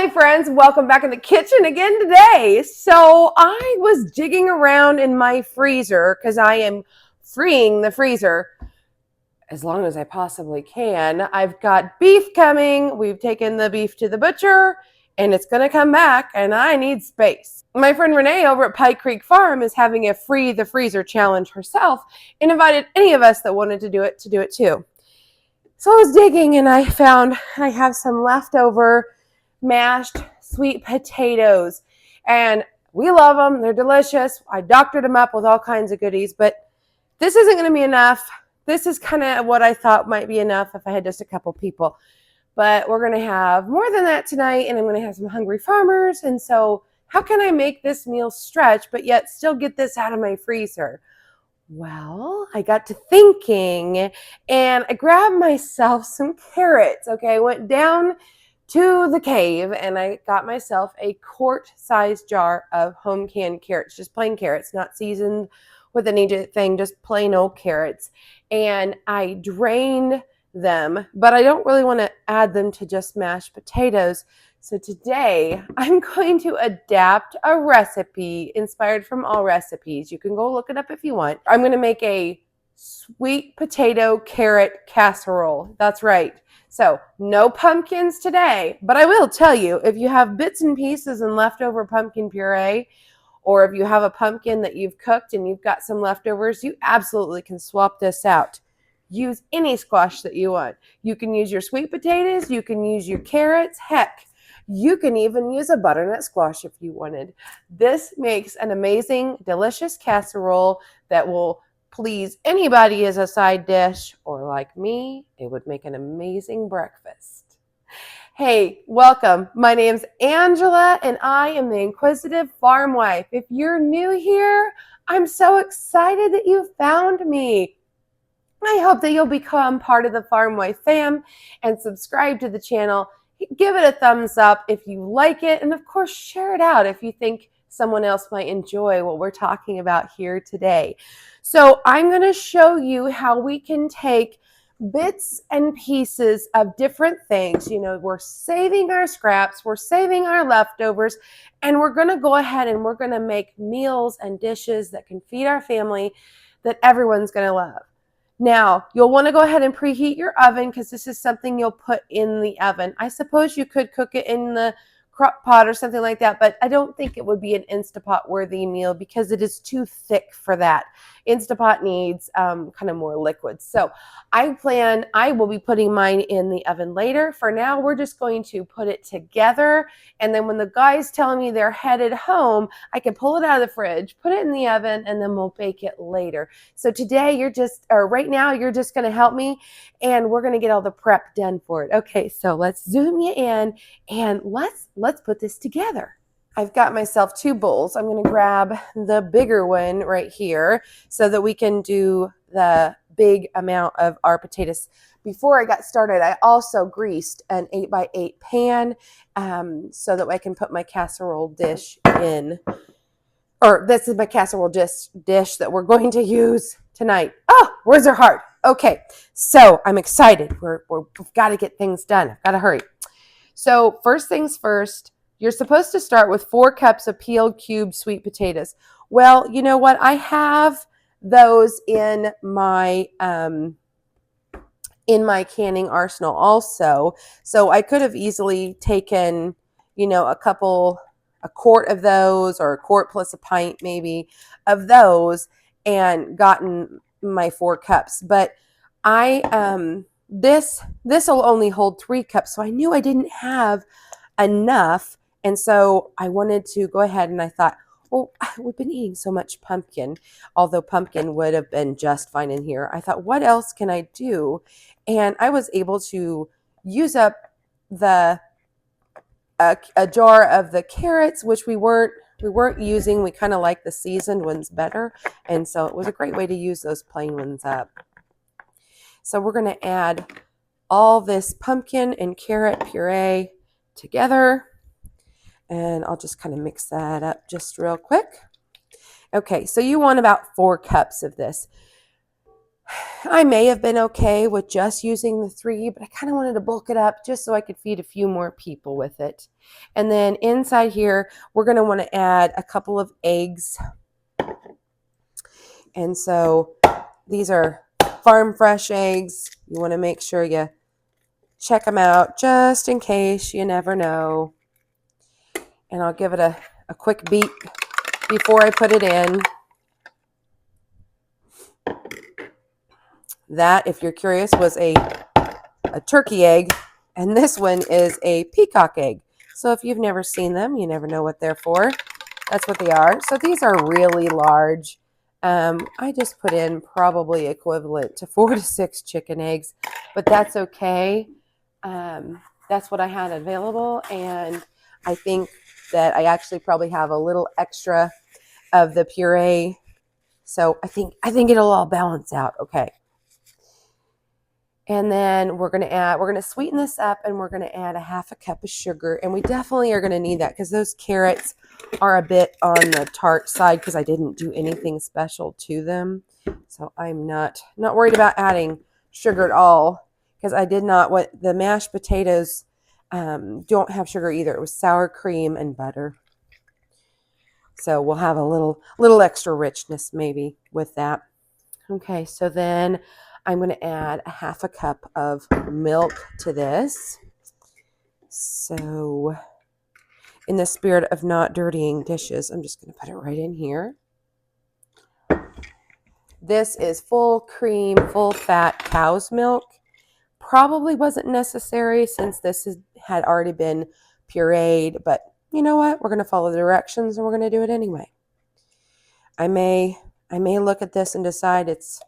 Hi friends, welcome back in the kitchen again today. So I was digging around in my freezer because I am freeing the freezer as long as I possibly can. I've got beef coming. We've taken the beef to the butcher and it's going to come back and I need space. My friend Renee over at Pike Creek Farm is having a free the freezer challenge herself and invited any of us that wanted to do it too. So I was digging and I found I have some leftover mashed sweet potatoes, and we love them. They're delicious. I doctored them up with all kinds of goodies, but this isn't going to be enough. This is kind of what I thought might be enough if I had just a couple people, but we're going to have more than that tonight, and I'm going to have some hungry farmers. And so how can I make this meal stretch but yet still get this out of my freezer? Well, I got to thinking and I grabbed myself some carrots. Okay, I went down to the cave and I got myself a quart-sized jar of home canned carrots, just plain carrots, not seasoned with anything, just plain old carrots. And I drained them, but I don't really want to add them to just mashed potatoes. So today I'm going to adapt a recipe inspired from All Recipes. You can go look it up if you want. I'm going to make a sweet potato carrot casserole. That's right. So no pumpkins today, but I will tell you, if you have bits and pieces and leftover pumpkin puree, or if you have a pumpkin that you've cooked and you've got some leftovers, you absolutely can swap this out. Use any squash that you want. You can use your sweet potatoes, you can use your carrots, heck, you can even use a butternut squash if you wanted. This makes an amazing, delicious casserole that will please anybody as a side dish, or like me, it would make an amazing breakfast. Hey, welcome. My name's Angela and I am the Inquisitive Farm Wife. If you're new here, I'm so excited that you found me. I hope that you'll become part of the Farm Wife fam and subscribe to the channel. Give it a thumbs up if you like it, and of course share it out if you think someone else might enjoy what we're talking about here today. So I'm going to show you how we can take bits and pieces of different things. You know, we're saving our scraps, we're saving our leftovers, and we're going to go ahead and we're going to make meals and dishes that can feed our family that everyone's going to love. Now, you'll want to go ahead and preheat your oven because this is something you'll put in the oven. I suppose you could cook it in the crock pot or something like that, but I don't think it would be an Instapot worthy meal because it is too thick for that. Instapot needs kind of more liquid. So I will be putting mine in the oven later. For now, we're just going to put it together. And then when the guys tell me they're headed home, I can pull it out of the fridge, put it in the oven, and then we'll bake it later. So today right now, you're just going to help me and we're going to get all the prep done for it. Okay, so let's zoom you in and let's put this together. I've got myself 2 bowls. I'm going to grab the bigger one right here so that we can do the big amount of our potatoes. Before I got started, I also greased an 8x8 pan so that I can put my casserole dish in. Or this is my casserole dish that we're going to use tonight. Oh, words are hard. Okay, so I'm excited. We've got to get things done. I've got to hurry. So first things first, you're supposed to start with 4 cups of peeled cubed sweet potatoes. Well, you know what? I have those in my canning arsenal also. So I could have easily taken, you know, a quart of those, or a quart plus a pint maybe of those, and gotten my 4 cups. But this will only hold 3 cups. So I knew I didn't have enough. And so I wanted to go ahead and I thought, well, we've been eating so much pumpkin, although pumpkin would have been just fine in here. I thought, what else can I do? And I was able to use up a jar of the carrots, which we weren't using. We kind of like the seasoned ones better. And so it was a great way to use those plain ones up. So we're going to add all this pumpkin and carrot puree together. And I'll just kind of mix that up just real quick. Okay, so you want about 4 cups of this. I may have been okay with just using the 3, but I kind of wanted to bulk it up just so I could feed a few more people with it. And then inside here, we're going to want to add a couple of eggs. And so these are farm fresh eggs. You want to make sure you check them out just in case, you never know. And I'll give it a quick beat before I put it in. That, if you're curious, was a turkey egg, and this one is a peacock egg. So if you've never seen them, you never know what they're for. That's what they are. So these are really large. I just put in probably equivalent to 4 to 6 chicken eggs, but that's okay. That's what I had available, and I think that I actually probably have a little extra of the puree. So I think it'll all balance out okay. And then we're going to sweeten this up, and we're going to add a half a cup of sugar. And we definitely are going to need that because those carrots are a bit on the tart side because I didn't do anything special to them. So I'm not worried about adding sugar at all because I did not, the mashed potatoes don't have sugar either. It was sour cream and butter. So we'll have a little extra richness maybe with that. Okay, so then I'm going to add a half a cup of milk to this. So in the spirit of not dirtying dishes, I'm just going to put it right in here. This is full cream, full fat cow's milk. Probably wasn't necessary since this had already been pureed, but you know what? We're going to follow the directions and we're going to do it anyway. I may look at this and decide it's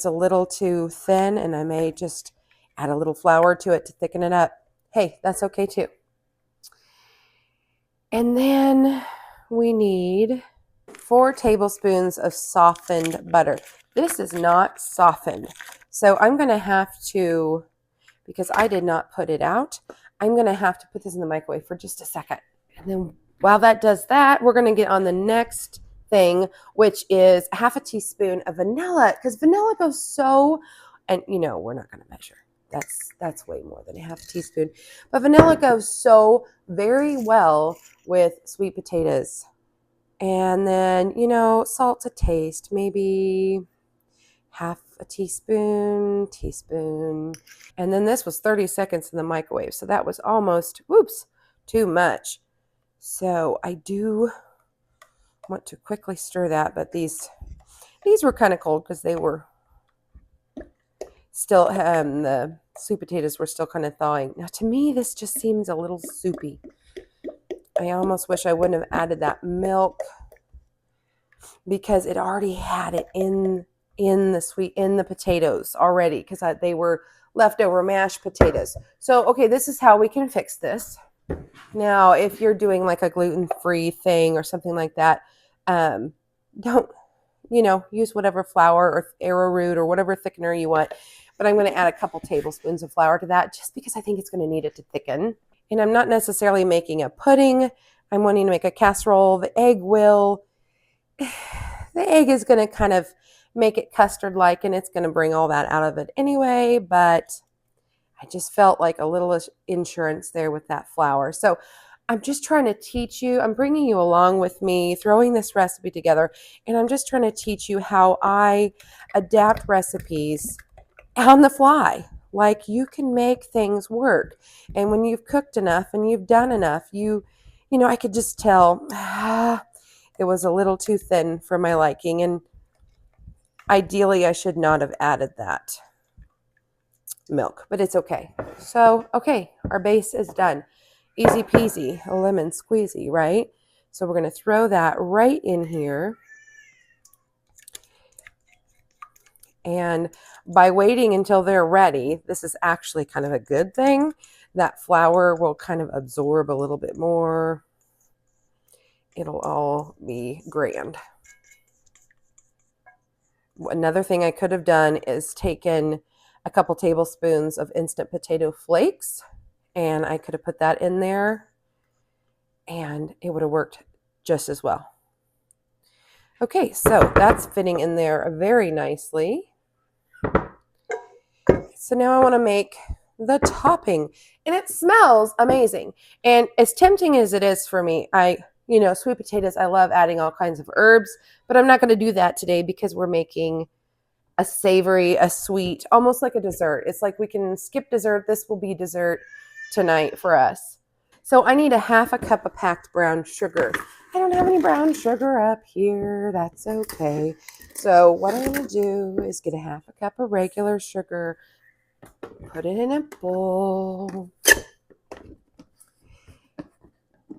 a little too thin, and I may just add a little flour to it to thicken it up. Hey, that's okay too. And then we need 4 tablespoons of softened butter. This is not softened. So I'm going to have to, because I did not put it out, I'm going to have to put this in the microwave for just a second. And then while that does that, we're going to get on the next thing, which is half a teaspoon of vanilla, because vanilla goes so, and you know, we're not going to measure. That's way more than a half a teaspoon. But vanilla goes so very well with sweet potatoes. And then, you know, salt to taste, maybe half a teaspoon. And then this was 30 seconds in the microwave. So that was almost, too much. So I do want to quickly stir that, but these were kind of cold because they were still, the sweet potatoes were still kind of thawing. Now to me, this just seems a little soupy. I almost wish I wouldn't have added that milk because it already had it in the potatoes already because they were leftover mashed potatoes. So, okay, this is how we can fix this. Now, if you're doing like a gluten-free thing or something like that, don't, use whatever flour or arrowroot or whatever thickener you want. But I'm going to add a couple tablespoons of flour to that just because I think it's going to need it to thicken. And I'm not necessarily making a pudding. I'm wanting to make a casserole. The egg is going to kind of make it custard-like, and it's going to bring all that out of it anyway, but I just felt like a little insurance there with that flour. So I'm just trying to teach you, I'm bringing you along with me, throwing this recipe together, and I'm just trying to teach you how I adapt recipes on the fly. Like, you can make things work. And when you've cooked enough and you've done enough, I could just tell it was a little too thin for my liking. And ideally, I should not have added that milk, but it's okay. So, okay, our base is done. Easy peasy, a lemon squeezy, right? So we're going to throw that right in here. And by waiting until they're ready, this is actually kind of a good thing. That flour will kind of absorb a little bit more. It'll all be grand. Another thing I could have done is taken a couple tablespoons of instant potato flakes, and I could have put that in there, and it would have worked just as well. Okay, so that's fitting in there very nicely. So now I want to make the topping, and it smells amazing. And as tempting as it is for me, sweet potatoes, I love adding all kinds of herbs, but I'm not going to do that today because we're making a savory, a sweet, almost like a dessert. It's like we can skip dessert. This will be dessert tonight for us. So I need a half a cup of packed brown sugar. I don't have any brown sugar up here. That's okay. So what I'm going to do is get a half a cup of regular sugar, put it in a bowl,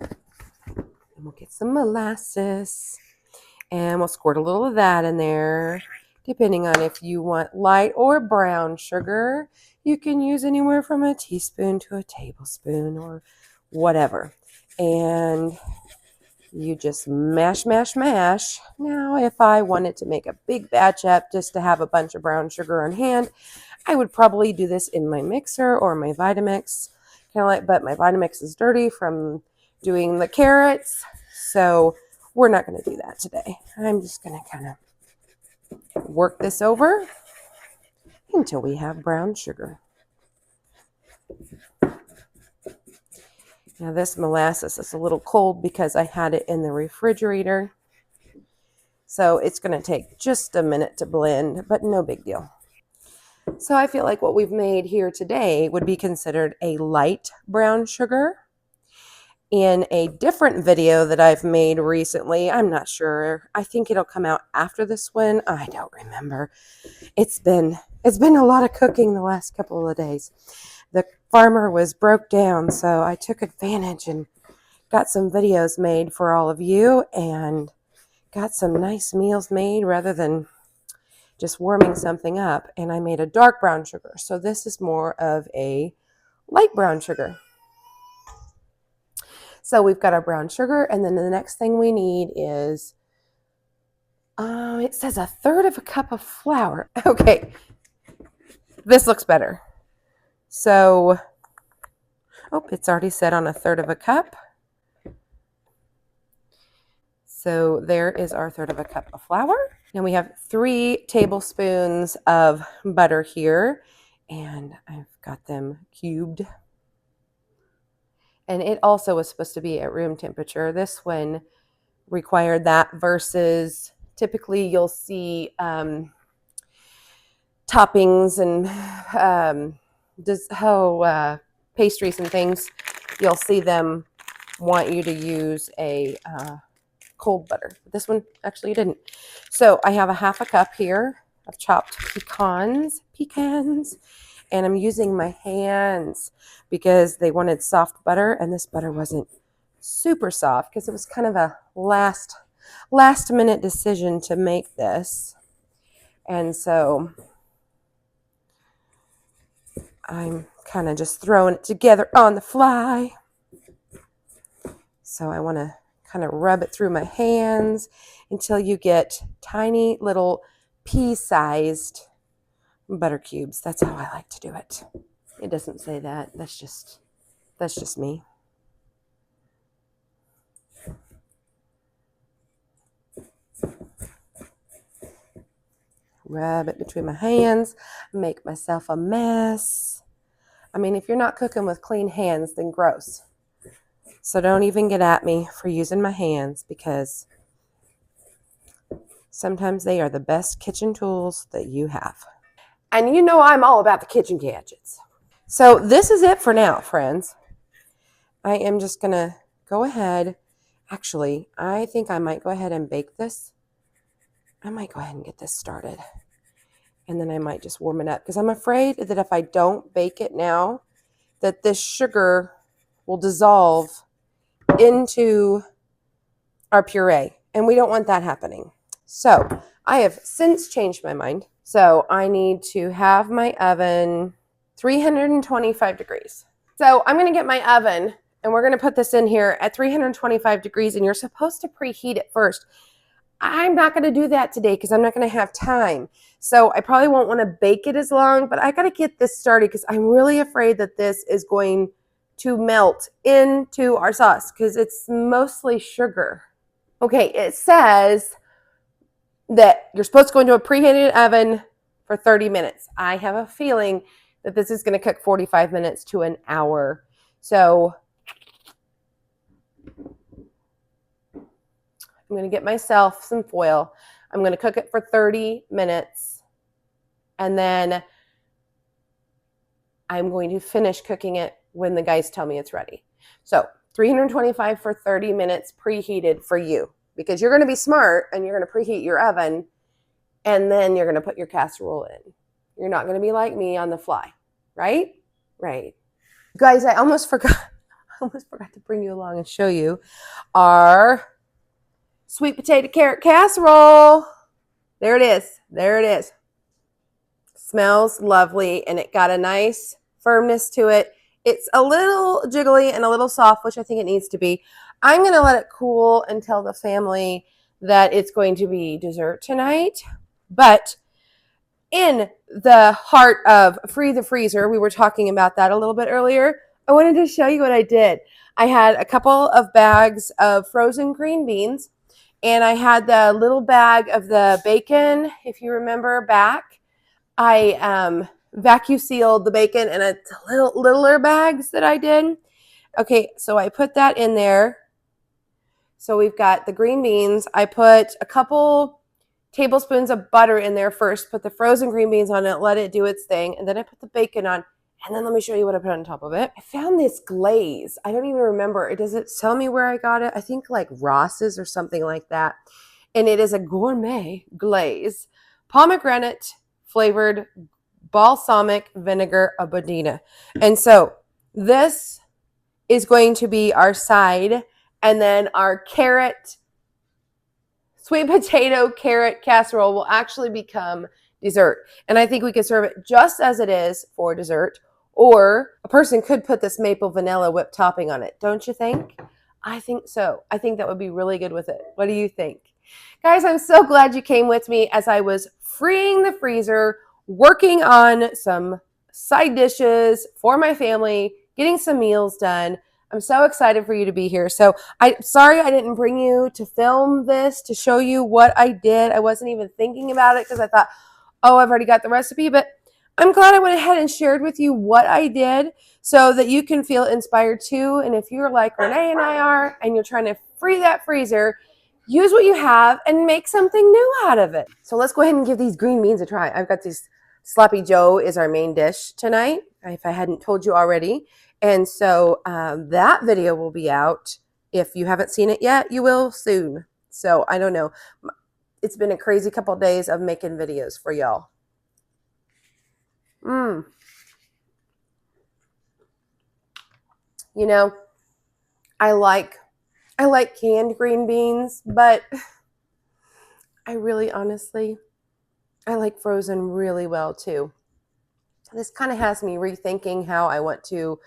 and we'll get some molasses, and we'll squirt a little of that in there. Depending on if you want light or brown sugar, you can use anywhere from a teaspoon to a tablespoon or whatever. And you just mash, mash, mash. Now, if I wanted to make a big batch up just to have a bunch of brown sugar on hand, I would probably do this in my mixer or my Vitamix. But my Vitamix is dirty from doing the carrots, so we're not going to do that today. I'm just going to kind of work this over until we have brown sugar. Now this molasses is a little cold because I had it in the refrigerator. So it's going to take just a minute to blend, but no big deal. So I feel like what we've made here today would be considered a light brown sugar. In a different video that I've made recently, I'm not sure. I think it'll come out after this one. I don't remember. It's been a lot of cooking the last couple of days. The farmer was broke down, so I took advantage and got some videos made for all of you and got some nice meals made rather than just warming something up. And I made a dark brown sugar. So this is more of a light brown sugar. So we've got our brown sugar, and then the next thing we need is, it says 1/3 cup of flour. Okay, this looks better. So, it's already set on 1/3 cup. So there is our 1/3 cup of flour. Now we have 3 tablespoons of butter here, and I've got them cubed. And it also was supposed to be at room temperature. This one required that versus typically you'll see toppings and pastries and things. You'll see them want you to use a cold butter. This one actually didn't. So I have a half a cup here of chopped pecans, and I'm using my hands because they wanted soft butter, and this butter wasn't super soft because it was kind of a last minute decision to make this. And so I'm kind of just throwing it together on the fly. So I want to kind of rub it through my hands until you get tiny little pea-sized butter cubes. That's how I like to do it. It doesn't say that. That's just me. Rub it between my hands, make myself a mess. I mean, if you're not cooking with clean hands, then gross. So don't even get at me for using my hands, because sometimes they are the best kitchen tools that you have. And you know I'm all about the kitchen gadgets. So this is it for now, friends. I am just going to go ahead. Actually, I think I might go ahead and bake this. I might go ahead and get this started. And then I might just warm it up, because I'm afraid that if I don't bake it now, that this sugar will dissolve into our puree. And we don't want that happening. So I have since changed my mind. So I need to have my oven 325 degrees. So I'm going to get my oven, and we're going to put this in here at 325 degrees, and you're supposed to preheat it first. I'm not going to do that today because I'm not going to have time. So I probably won't want to bake it as long, but I got to get this started because I'm really afraid that this is going to melt into our sauce because it's mostly sugar. Okay, it says that you're supposed to go into a preheated oven for 30 minutes. I have a feeling that this is going to cook 45 minutes to an hour. So I'm going to get myself some foil. I'm going to cook it for 30 minutes. And then I'm going to finish cooking it when the guys tell me it's ready. So 325 for 30 minutes preheated for you, because you're going to be smart and you're going to preheat your oven, and then you're going to put your casserole in. You're not going to be like me on the fly, right? Right. Guys, I almost forgot to bring you along and show you our sweet potato carrot casserole. There it is. There it is. Smells lovely, and it got a nice firmness to it. It's a little jiggly and a little soft, which I think it needs to be. I'm going to let it cool and tell the family that it's going to be dessert tonight. But in the heart of Free the Freezer, we were talking about that a little bit earlier. I wanted to show you what I did. I had a couple of bags of frozen green beans, and I had the little bag of the bacon, if you remember back. I vacuum sealed the bacon in a littler bags that I did. Okay, so I put that in there. So we've got the green beans. I put a couple tablespoons of butter in there first, put the frozen green beans on it, let it do its thing, and then I put the bacon on. And then let me show you what I put on top of it. I found this glaze. I don't even remember. It doesn't tell me where I got it. I think like Ross's or something like that. And it is a gourmet glaze. Pomegranate flavored balsamic vinegar abodina. And so this is going to be our side, and then our sweet potato carrot casserole will actually become dessert. And I think we could serve it just as it is for dessert, or a person could put this maple vanilla whipped topping on it. Don't you think? I think so. I think that would be really good with it. What do you think? Guys, I'm so glad you came with me as I was freeing the freezer, working on some side dishes for my family, getting some meals done. I'm so excited for you to be here. So I'm sorry I didn't bring you to film this to show you what I did. I wasn't even thinking about it because I thought, oh, I've already got the recipe. But I'm glad I went ahead and shared with you what I did so that you can feel inspired too. And if you're like Renee and I are, and you're trying to free that freezer, use what you have and make something new out of it. So let's go ahead and give these green beans a try. I've got these Sloppy Joe is our main dish tonight, if I hadn't told you already. And so that video will be out. If you haven't seen it yet, you will soon. So I don't know. It's been a crazy couple of days of making videos for y'all. You know, I like canned green beans, but I really honestly, I like frozen really well too. This kind of has me rethinking how I want to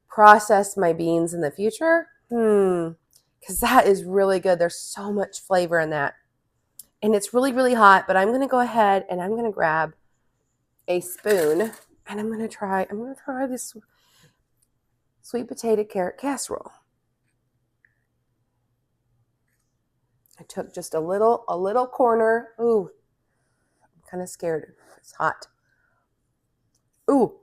process my beans in the future. Because that is really good. There's so much flavor in that. And it's really, really hot, but I'm going to go ahead and I'm going to grab a spoon and I'm going to try this sweet potato carrot casserole. I took just a little corner. Ooh, I'm kind of scared. It's hot. Ooh.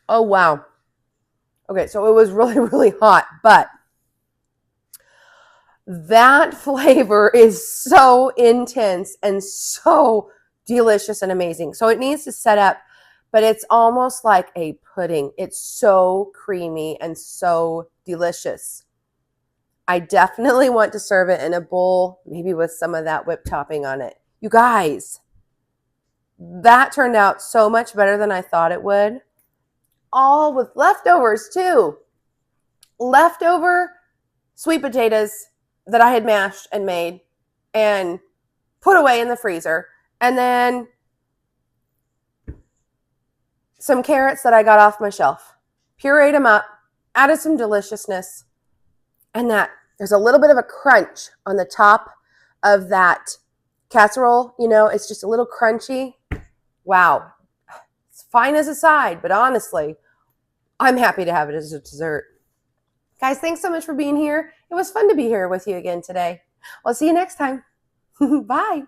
Oh, wow. Okay, so it was really, really hot, but that flavor is so intense and so delicious and amazing. So it needs to set up, but it's almost like a pudding. It's so creamy and so delicious. I definitely want to serve it in a bowl, maybe with some of that whipped topping on it. You guys, that turned out so much better than I thought it would. All with leftovers too. Leftover sweet potatoes that I had mashed and made and put away in the freezer. And then some carrots that I got off my shelf. Pureed them up, added some deliciousness, and that there's a little bit of a crunch on the top of that casserole. You know, it's just a little crunchy. Wow. It's fine as a side, but honestly, I'm happy to have it as a dessert. Guys, thanks so much for being here. It was fun to be here with you again today. I'll see you next time. Bye.